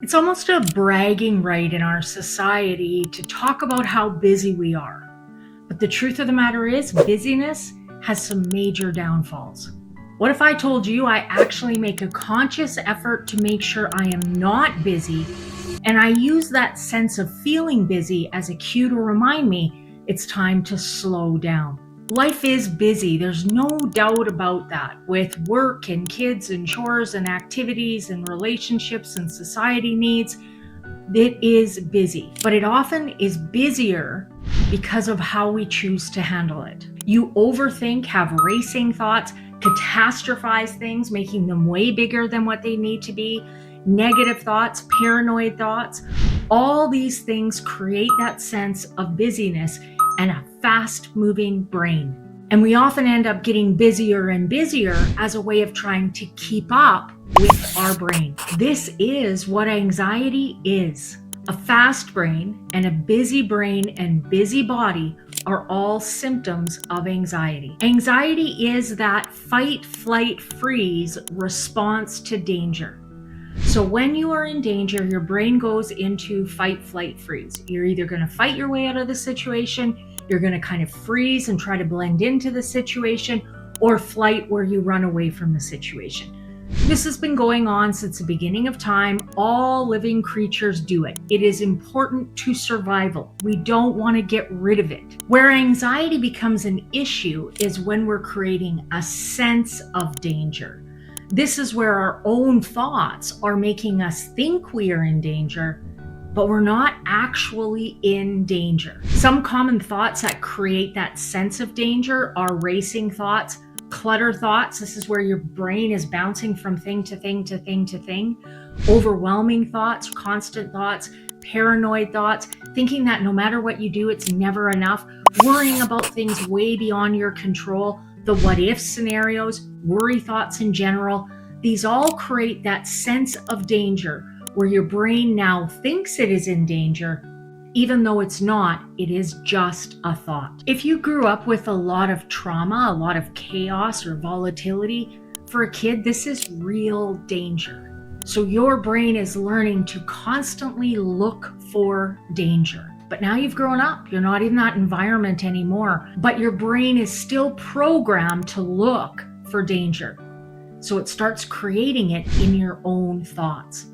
It's almost a bragging right in our society to talk about how busy we are. But the truth of the matter is, busyness has some major downfalls. What if I told you I actually make a conscious effort to make sure I am not busy, and I use that sense of feeling busy as a cue to remind me it's time to slow down? Life is busy, there's no doubt about that, with work and kids and chores and activities and relationships and society needs. It is busy, but it often is busier because of how we choose to handle it. You overthink, have racing thoughts, catastrophize things, making them way bigger than what they need to be, negative thoughts, paranoid thoughts. All these things create that sense of busyness and a fast-moving brain. And we often end up getting busier and busier as a way of trying to keep up with our brain. This is what anxiety is. A fast brain and a busy brain and busy body are all symptoms of anxiety. Anxiety is that fight, flight, freeze response to danger. So when you are in danger, your brain goes into fight, flight, freeze. You're either going to fight your way out of the situation, you're going to kind of freeze and try to blend into the situation, or flight, where you run away from the situation. This has been going on since the beginning of time. All living creatures do it. It is important to survival. We don't want to get rid of it. Where anxiety becomes an issue is when we're creating a sense of danger. This is where our own thoughts are making us think we are in danger, but we're not actually in danger. Some common thoughts that create that sense of danger are racing thoughts, clutter thoughts. This is where your brain is bouncing from thing to thing to thing to thing. Overwhelming thoughts, constant thoughts, paranoid thoughts, thinking that no matter what you do, it's never enough, worrying about things way beyond your control, the what if scenarios, worry thoughts in general. These all create that sense of danger where your brain now thinks it is in danger, even though it's not. It is just a thought. If you grew up with a lot of trauma, a lot of chaos or volatility, for a kid, this is real danger. So your brain is learning to constantly look for danger. But now you've grown up, you're not in that environment anymore, but your brain is still programmed to look for danger. So it starts creating it in your own thoughts.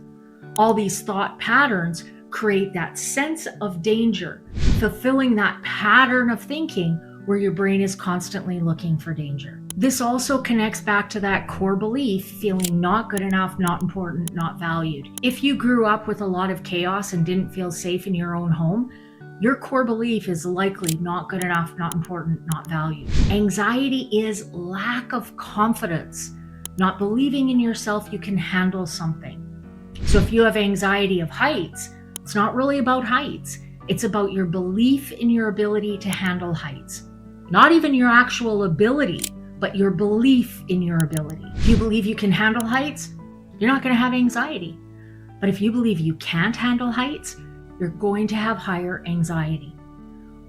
All these thought patterns create that sense of danger, fulfilling that pattern of thinking where your brain is constantly looking for danger. This also connects back to that core belief, feeling not good enough, not important, not valued. If you grew up with a lot of chaos and didn't feel safe in your own home, your core belief is likely not good enough, not important, not valued. Anxiety is lack of confidence, not believing in yourself you can handle something. So if you have anxiety of heights, it's not really about heights. It's about your belief in your ability to handle heights. Not even your actual ability, but your belief in your ability. If you believe you can handle heights, you're not going to have anxiety. But if you believe you can't handle heights, you're going to have higher anxiety.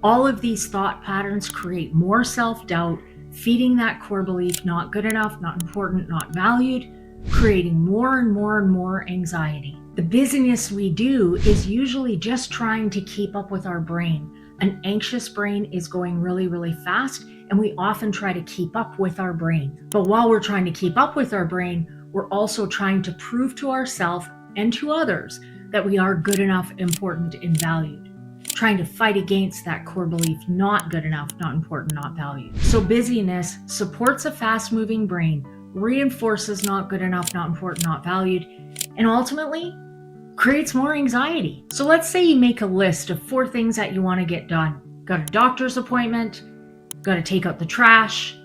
All of these thought patterns create more self-doubt, feeding that core belief, not good enough, not important, not valued, creating more and more and more anxiety. The busyness we do is usually just trying to keep up with our brain. An anxious brain is going really, really fast, and we often try to keep up with our brain. But while we're trying to keep up with our brain, we're also trying to prove to ourselves and to others that we are good enough, important, and valued. Trying to fight against that core belief, not good enough, not important, not valued. So busyness supports a fast-moving brain, reinforces not good enough, not important, not valued, and ultimately creates more anxiety. So let's say you make a list of 4 things that you want to get done. Got a doctor's appointment, got to take out the trash,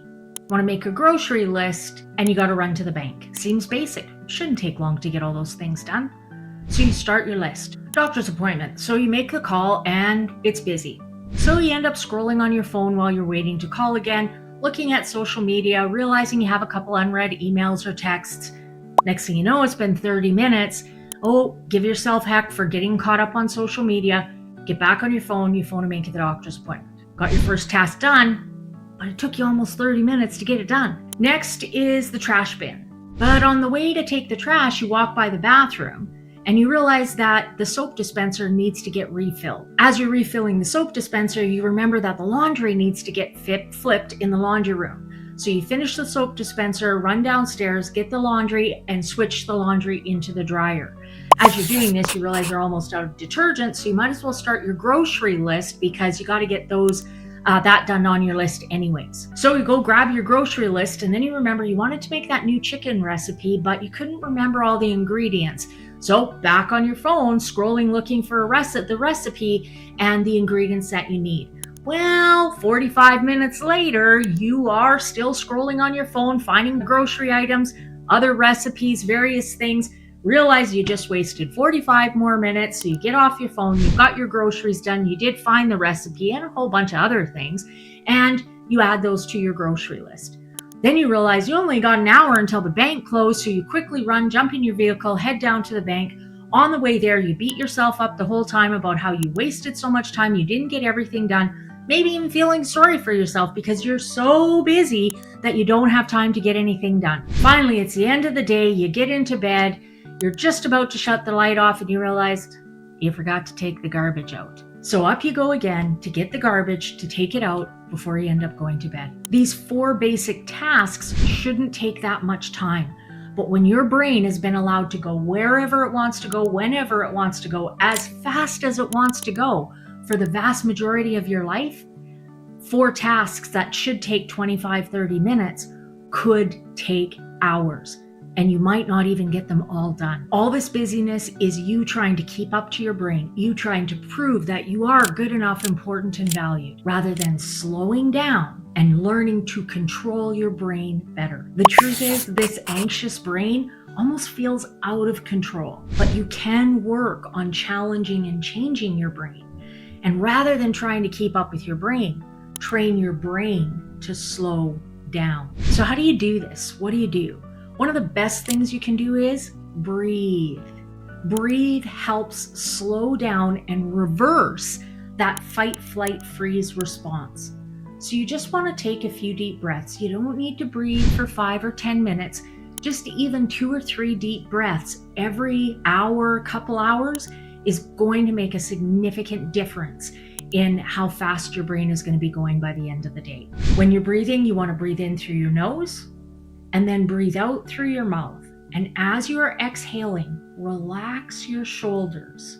want to make a grocery list, and you got to run to the bank. Seems basic. Shouldn't take long to get all those things done. So you start your list. Doctor's appointment. So you make the call and it's busy. So you end up scrolling on your phone while you're waiting to call again, looking at social media, realizing you have a couple unread emails or texts. Next thing you know, it's been 30 minutes. Oh, give yourself heck for getting caught up on social media. Get back on your phone and make it the doctor's appointment. Got your first task done, but it took you almost 30 minutes to get it done. Next is the trash bin. But on the way to take the trash, you walk by the bathroom and you realize that the soap dispenser needs to get refilled. As you're refilling the soap dispenser, you remember that the laundry needs to get flipped in the laundry room. So you finish the soap dispenser, run downstairs, get the laundry, and switch the laundry into the dryer. As you're doing this, you realize you're almost out of detergent, so you might as well start your grocery list because you got to get that done on your list anyways. So you go grab your grocery list, and then you remember you wanted to make that new chicken recipe, but you couldn't remember all the ingredients. So back on your phone, scrolling, looking for the recipe and the ingredients that you need. Well, 45 minutes later, you are still scrolling on your phone, finding grocery items, other recipes, various things. Realize you just wasted 45 more minutes. So you get off your phone, you've got your groceries done, you did find the recipe and a whole bunch of other things, and you add those to your grocery list. Then you realize you only got an hour until the bank closed, so you quickly run, jump in your vehicle, head down to the bank. On the way there, you beat yourself up the whole time about how you wasted so much time, you didn't get everything done, maybe even feeling sorry for yourself because you're so busy that you don't have time to get anything done. Finally, it's the end of the day, you get into bed, you're just about to shut the light off and you realized you forgot to take the garbage out. So up you go again to get the garbage, to take it out before you end up going to bed. These 4 basic tasks shouldn't take that much time. But when your brain has been allowed to go wherever it wants to go, whenever it wants to go, as fast as it wants to go, for the vast majority of your life, 4 tasks that should take 25-30 minutes could take hours. And you might not even get them all done. All this busyness is you trying to keep up to your brain, you trying to prove that you are good enough, important, and valued, rather than slowing down and learning to control your brain better. The truth is, this anxious brain almost feels out of control, but you can work on challenging and changing your brain. And rather than trying to keep up with your brain, train your brain to slow down. So how do you do this? What do you do? One of the best things you can do is breathe. Breathe helps slow down and reverse that fight, flight, freeze response. So you just want to take a few deep breaths. You don't need to breathe for 5 or 10 minutes. Just even 2 or 3 deep breaths every hour, couple hours is going to make a significant difference in how fast your brain is going to be going by the end of the day. When you're breathing, you want to breathe in through your nose and then breathe out through your mouth. And as you are exhaling, relax your shoulders.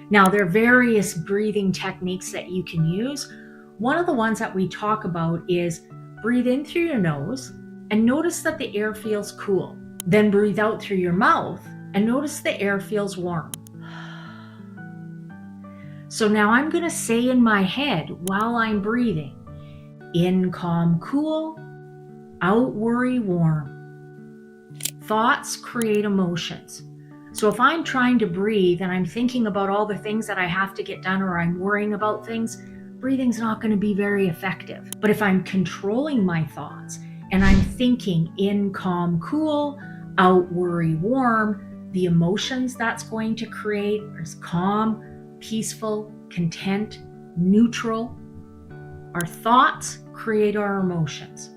Now, there are various breathing techniques that you can use. One of the ones that we talk about is breathe in through your nose and notice that the air feels cool. Then breathe out through your mouth and notice the air feels warm. So now I'm going to say in my head while I'm breathing, in calm, cool, out worry, warm. Thoughts create emotions. So if I'm trying to breathe and I'm thinking about all the things that I have to get done or I'm worrying about things, breathing's not going to be very effective. But if I'm controlling my thoughts and I'm thinking in calm, cool, out worry, warm, the emotions that's going to create is calm, peaceful, content, neutral. Our thoughts create our emotions.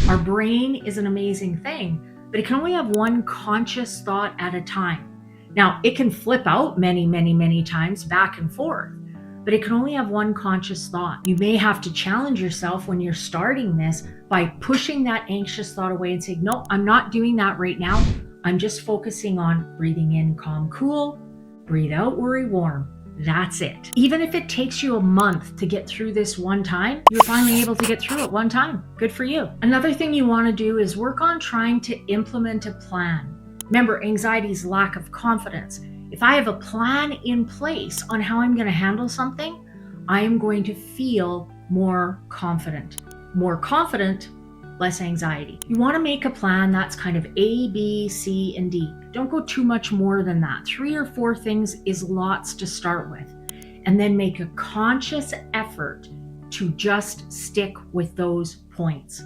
Our brain is an amazing thing, but it can only have one conscious thought at a time. Now, it can flip out many, many, many times back and forth, but it can only have one conscious thought. You may have to challenge yourself when you're starting this by pushing that anxious thought away and saying, no, I'm not doing that right now. I'm just focusing on breathing in, calm, cool, breathe out, worry, warm. That's it. Even if it takes you a month to get through this one time, you're finally able to get through it one time. Good for you. Another thing you want to do is work on trying to implement a plan. Remember, anxiety is lack of confidence. If I have a plan in place on how I'm going to handle something, I am going to feel more confident. More confident, less anxiety. You want to make a plan that's kind of A, B, C, and D. Don't go too much more than that. 3 or 4 things is lots to start with. And then make a conscious effort to just stick with those points.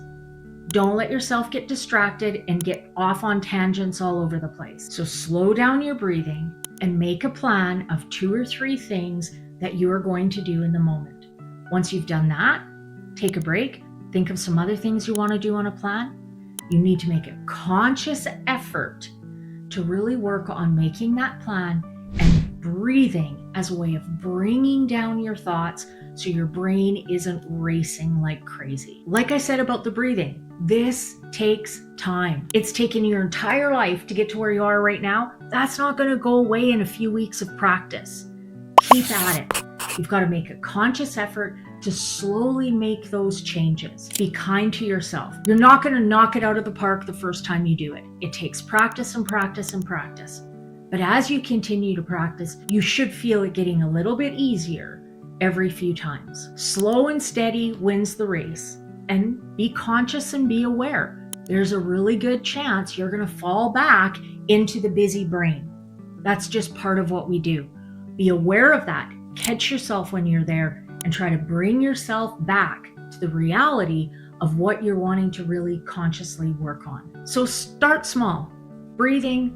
Don't let yourself get distracted and get off on tangents all over the place. So slow down your breathing and make a plan of 2 or 3 things that you are going to do in the moment. Once you've done that, take a break. Think of some other things you want to do on a plan. You need to make a conscious effort to really work on making that plan and breathing as a way of bringing down your thoughts so your brain isn't racing like crazy. Like I said about the breathing, this takes time. It's taken your entire life to get to where you are right now. That's not going to go away in a few weeks of practice. Keep at it. You've got to make a conscious effort to slowly make those changes. Be kind to yourself. You're not going to knock it out of the park the first time you do it. It takes practice and practice and practice. But as you continue to practice, you should feel it getting a little bit easier every few times. Slow and steady wins the race. And be conscious and be aware. There's a really good chance you're going to fall back into the busy brain. That's just part of what we do. Be aware of that. Catch yourself when you're there and try to bring yourself back to the reality of what you're wanting to really consciously work on. So start small. Breathing,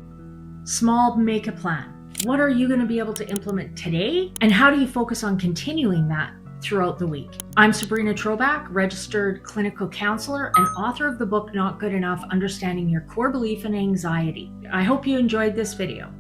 small, make a plan. What are you going to be able to implement today? And how do you focus on continuing that throughout the week? I'm Sabrina Trobak, registered clinical counselor and author of the book Not Good Enough: Understanding Your Core Belief in Anxiety. I hope you enjoyed this video.